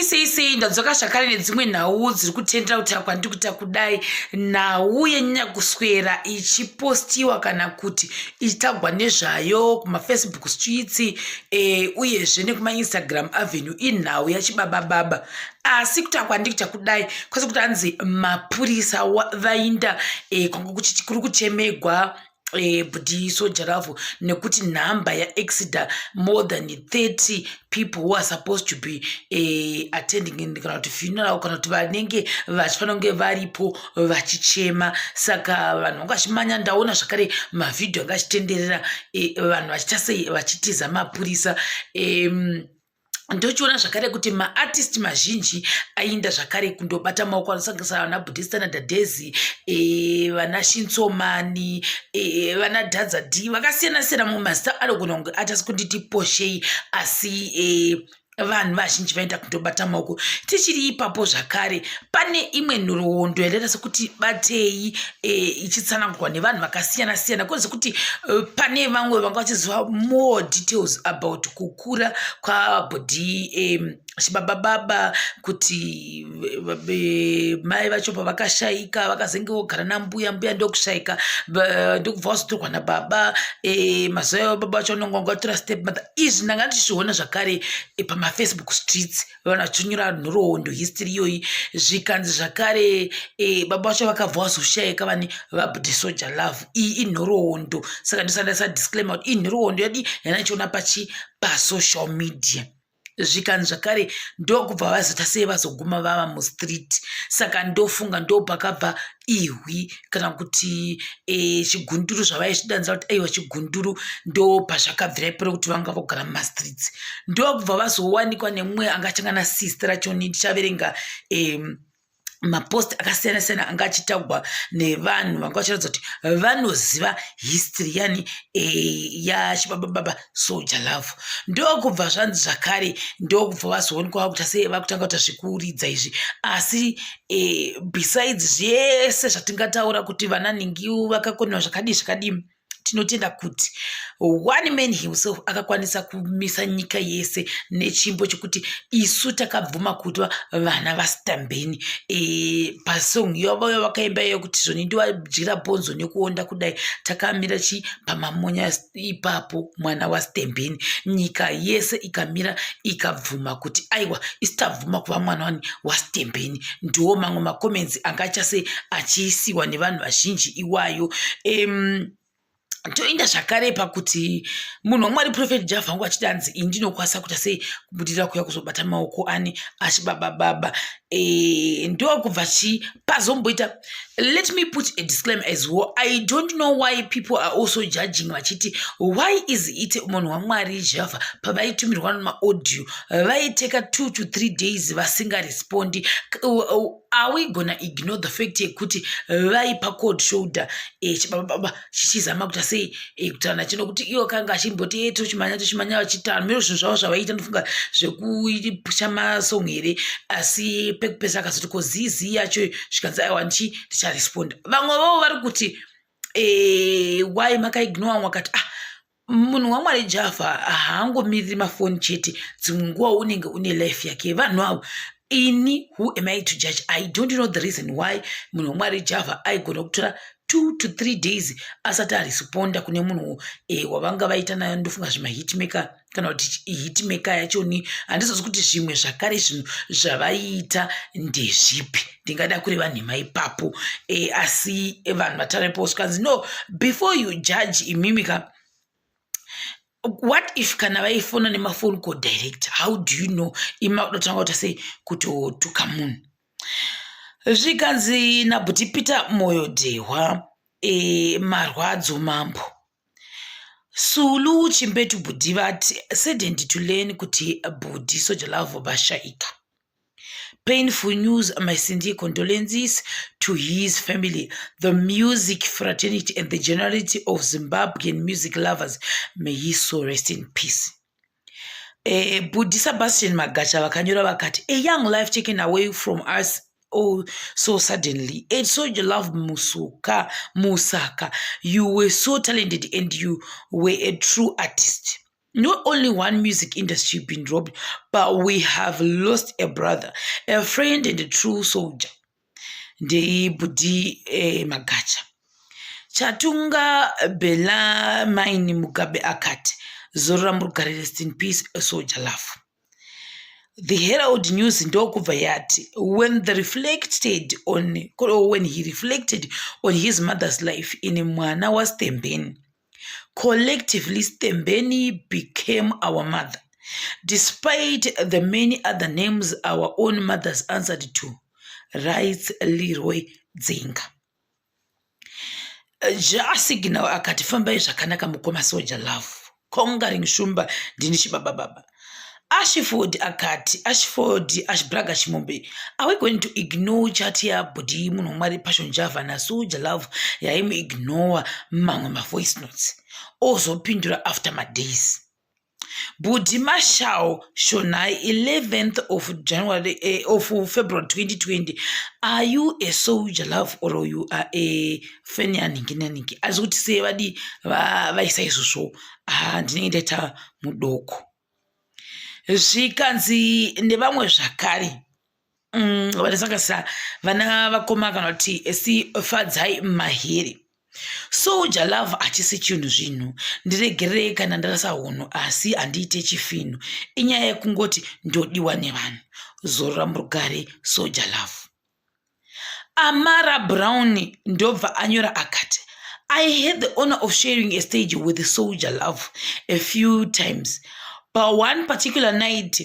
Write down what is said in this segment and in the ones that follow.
Isi ndadzoka zvakare nedzimwe nhau dziri kutendera kuti kwandikuita kudai nhau yenyanya kuswera ichipostiwa kana kuti ichitagwa nezvayo kumafacebook streets uyezve nekumainstagram avenue inhau yachibaba asi kuti kwandikuita kudai kwasi kuti anzi mapurisa vainda kwanga kuri kuchemegwa Budi SoljahLove nekuti nhamba yaexida more than 30 people who are supposed to be attending kana kuti funeral kana kuti vanenge vachifanira kunge varipo vachichema. Saka vanhu vanga vachimanya, ndaona zvakare mavhidhiyo anga achitenderera vanhu vachiita sei vachitiza mapurisa. Ndochiona zvakare kuti maartist mazhinji ainda zvakare kundobata maoko anosanganisira vana Budhista naDadezi, vana Shintsomani, vana Dadza D, vakasiyana-siyana mumazita anogona kunge atasi kunditi poshei asi vanhu vazhinji vaenda kundobata maoko. Tichiri ipapo zvakare pane imwe nhoroondo yadaita sekuti batei ichitsanangurwa nevanhu vakasiyana-siyana kunze kuti pane vamwe vanga vachiziva more details about kukura kwaBudi chibaba kuti mai vacho pavakashaika vakazenge vogara nambuya ndokushaika ndokubva vazotorwa nababa mazuva baba vacho vanonga vatora step mother. Izvi ndanga ndichizviona zvakare pamafacebook streets vanhu vachinyora nhoroondo history iyoyi zvikanzi zvakare baba vacho vakabva vazoshayika vane vaBudi SoljahLove. Iyi inhoroondo, saka ndosandisa disclaimer kuti inhoroondo yadi yandichiona pasocial media. Zvikanzi zvakare ndokubva vazota sei vazoguma vava mustreet. Saka ndofunga ndopakabva ihwi kana kuti chigunduru zvavaizvidanzira kuti aiwa chigunduru ndo pazvakabvira ipero kuti vanga vogara mumastreets. Ndokubva vazowanikwa nemumwe angachangana sister rachoni. Ndichaverenga mapost akasiyana-siyana anga achitagwa nevanhu vanga vachiratidza kuti vanoziva history yani yachibaba SoljahLove. Ndokubva zvanzi zvakare ndokubva vazoonekwa kuti sei vakutanga kuita zvekuridza izvi. Asi besides zvese zvatingataura kuti vana ningiu vakakonewa zvakadii tinotenda kuti one man himself akakwanisa kumisa nyika yese nechimbo chekuti isu takabvuma kuti vana vasitambeni. Pasong yavo vakaimba iyo kuti zvoni ndiwadyira bhonzo nekuonda kudai takamira pamamonya ipapo mwana wasitembeni. Nyika yese ikamira ikabvuma kuti aiwa isu tabvuma kuva mwana wasitembeni. Ndiwo mamwe makoments angachase achiisiwa nevanhu vazhinji iwayo. Toenda zvakare pakuti munhu wamwari Prophet Java wangu achidanzi indinokwanisa kuita sei kubudirira kuya kuzobata maoko ani achibaba. Ndokubva pazomboita. Let me put a disclaimer as well. I don't know why people are also judging vachiti why is it munhu wamwari Java pavaitumirwa maaudio vaiteka 2 to 3 days vasingarespondi. Are we gonna ignore the fact yekuti vaipa cold shoulder chibaba chichizama kuita sei kutaura chino kuti iwo kanga achimboti tochimanya vachitanu miro zvinhu zvavo zvavaita ndofunga zvekupucha masong here asi pekupesa akazoti kozizi yacho zvikanzi aiwa ndicharesponda. Vamwe vavo vari kuti why makaignore wakati munhu wamwari Java haangomiriri mafoni chete, dzimwe nguva unenge une life yake. Vanhu avo ini who am I to judge? I don't know the reason why munhu wamwari Java aigona kutora 2 to 3 days asati aresponda kune munhu wavanga vaita nayo. Ndofunga zvimahitmaker kana kuti hitmaker yachoni handizozi kuti zvimwe zvakare zvinhu zvavaiita ndezvipi. Ndingada kureva nhema ipapo asi vanhu vataripo skanzi no, before you judge imimika. What if kana vaifona nemafoni call direct? How do you know imaudotanga kuti sei kutotuka munhu? Zvikanzi naButi Peter Moyo Dehwa marwadzo mambo Sulu Chimbetu Budi vati saddened to learn kuti Budi SoljahLove vashaika. Painful news, my sincere condolences to his family, the music fraternity and the generality of Zimbabwean music lovers. May his soul rest in peace. Budi Sebastian Magacha vakanyora vakati, a young life taken away from us so suddenly. And SoljahLove Musaka, you were so talented and you were a true artist. not only one music industry been robbed, but we have lost a brother, a friend, and a true soldier. Ndei Budi Magacha. Chatunga Bela Maini Mugabe Akati. Zora Murugare, rest in peace, SoljahLove. The Herald News in Dokuvayati, when he reflected on his mother's life in Mwanawa Stembeni, collectively Stembeni became our mother, despite the many other names our own mothers answered to, writes Leroy Dzinga. Jasigina akatifamba zvakanaka mukoma SoljahLove, kongaring shumba dinishi baba. Ashford Ashbraga Shimombe. Are we going to ignore Chatia Budi Munumari PrtPassion Java na SoljahLove ya imu ignore my voice notes? Also Pindura after my days. Budi Mashao Shonai 11th of January of February 2020. Are you a SoljahLove or you are a Fenyaninki? As would say Vadi Vaisaiso and Nideta Mudoko. Zvikanzi nevamwe zvakare vanosangasa vana vakoma kana kuti esifadzai maheri. SoljahLove hachisi chinhu zvinhu, ndiregerei kana ndarasa hunhu asi handiite chifinu, inyaya yekungoti ndodiwa nevanhu. Zorora murugare SoljahLove. Amara Brown ndobva anyora akati, I had the honor of sharing a stage with SoljahLove a few times. But one particular night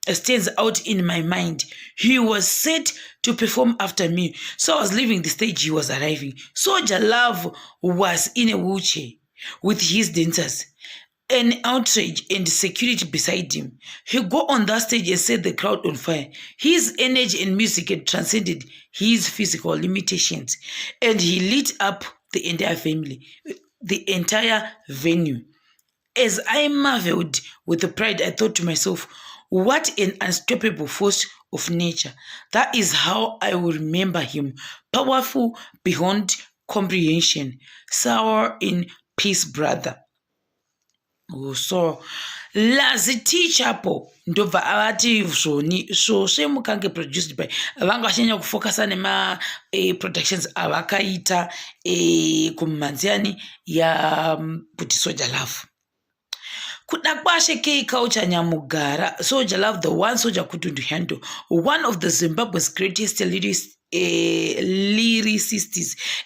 stands out in my mind. He was set to perform after me. So I was leaving the stage, he was arriving. SoljahLove was in a wheelchair with his dancers, an outrage and security beside him. He got on that stage and set the crowd on fire. His energy and music had transcended his physical limitations, and he lit up the entire venue. As I marveled with the pride, I thought to myself, what an unstoppable force of nature. That is how I will remember him. Powerful beyond comprehension. Sour in peace, brother. Oh, so Laziti Chapo ndobva avati zvoni zvosve mukange produced by vanga vachanya kufokasa nema productions avakaita kumhanziani ya kuti SoljahLove. Kuda kwashe kei culture nyamugara, SoljahLove, the one soldier couldn't handle, one of the Zimbabwe's greatest lyricists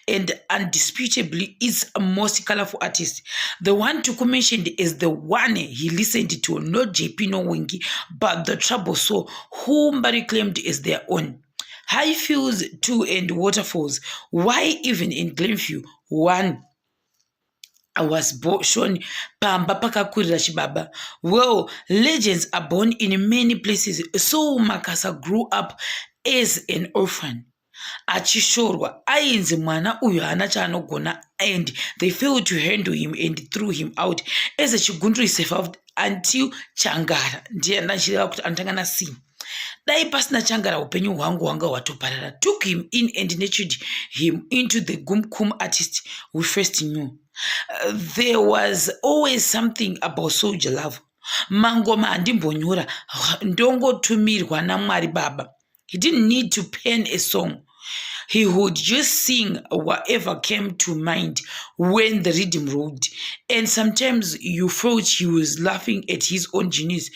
and undisputably its most colorful artist. The one to mentioned is the one he listened to, not JP no Wingy, but the Trouble Soul, whom Barry claimed as their own. High fields too and waterfalls. Why even in Glenview, one I was shown Pamba Pakakurira Chibaba. Well, legends are born in many places. So Makasa grew up as an orphan. Achishorwa ainzi mwana uyu hana chaanogona, and they failed to handle him and threw him out as a chigundri survived until Changara. Ndiye ndachireva kuti anotanga si. Dai pasina Changara upenyu hwangu hwanga hwatoparara. Took him in and nurtured him into the Gumkum artist we first knew. There was always something about SoljahLove. Mangoma andimbonyora ndongotumirwa naMwari Baba. He didn't need to pen a song. He would just sing whatever came to mind when the rhythm rolled. And sometimes you felt he was laughing at his own genius.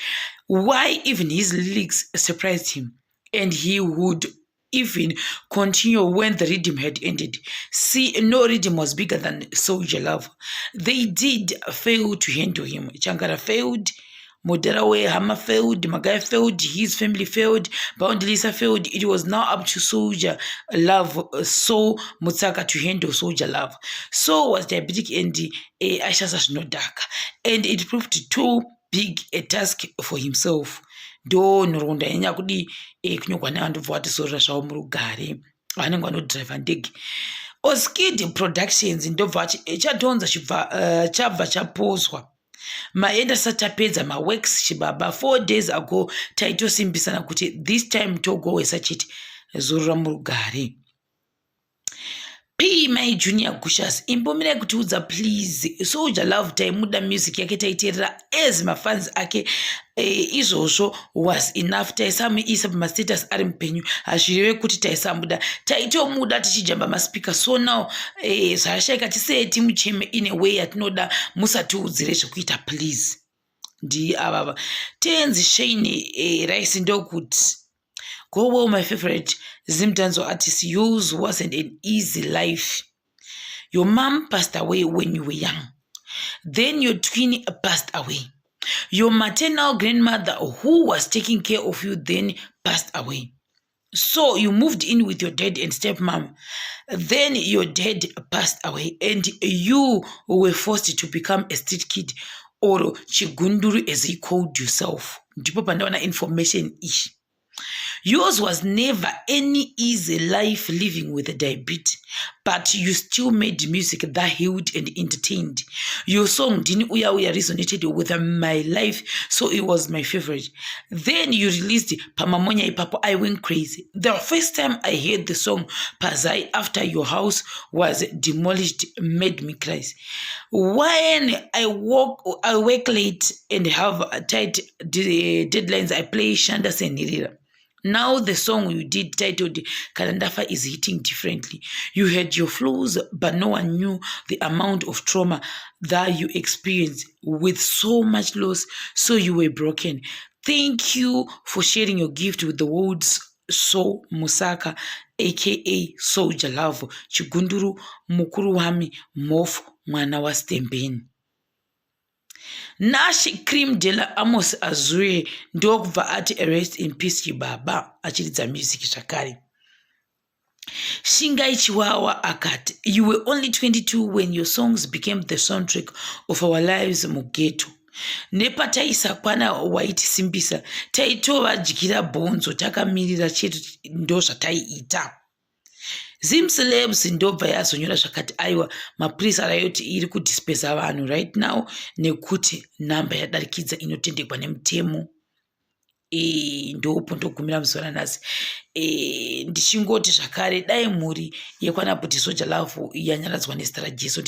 Why even his lyrics surprised him. And he would even continue when the rhythm had ended. See, no rhythm was bigger than SoljahLove. They did fail to handle him. Changara failed. Moderawe Hama failed, Magai failed, his family failed, Boundlisa failed. It was now up to SoljahLove, So Mutsaka to handle SoljahLove. So was diabetic and Aisha's no dark. And it proved too big a task for himself. Do noronda enya kudi kunyokwa nevantu vati sorra zvavo murugare vanenge vanodrive ndege. Oskid Productions ndobva chatonza chabva chapozwa. Maenda satapedza maworks chibaba 4 days ago taitosimbisana kuti this time togo wesachiti zorora murugare. P my junior gushas imbomira kutiudza please SoljahLove taimuda music yake taiteerera as mafans ake izvozvo was enough. Taisamuisa pamastatus ari mupenyu hazvireve kuti taisamuda taitomuda tichijamba maspika. So now zvashaika tisee timucheme in a way yatinoda musatiudzire zvekuita please. Ndi avava tenzi shane rice ndokuti go well, my favorite Zimtanzo artist. Yours wasn't an easy life. Your mom passed away when you were young. Then your twin passed away. Your maternal grandmother who was taking care of you then passed away. So you moved in with your dad and stepmom. Then your dad passed away and you were forced to become a street kid or chigunduru as you called yourself. Ndipo pandaona information ish. Yours was never any easy life living with a diabetes, but you still made music that healed and entertained. Your song Dini Uya Uya resonated with my life, so it was my favorite. Then you released Pamamonya Ipapo, I went crazy. The first time I heard the song Pazai after your house was demolished made me cry. When I work late and have tight deadlines, I play Shanda Senirira. Now the song you did titled Kalandafa is hitting differently. You had your flaws, but no one knew the amount of trauma that you experienced with so much loss, so you were broken. Thank you for sharing your gift with the world's So Musaka, aka SoljahLove, Chigunduru Mukuru Wami Mof Mwana wa Stembeni. Nashi Cream de la Amos Azure ndokubva ati rest in peace chibaba achiridza music zvakare. Shingai Chiwawa akati, you were only 22 when your songs became the soundtrack of our lives mugeto. Nepataisa kwana waitisimbisa taitova jikira bonzo takamirira chetu ndo zvataiita. Zimcelebs ndobva yazonyora zvakati aiwa mapurisa rayoti iri kudispesa vanhu right now nekuti namba yadarikidza inotendekwa nemutemo. Ndopo ndogumira muzora nhasi. Ndichingoti zvakare dai mhuri yekwana kuti SoljahLove yanyaradzwa nezita raJesu.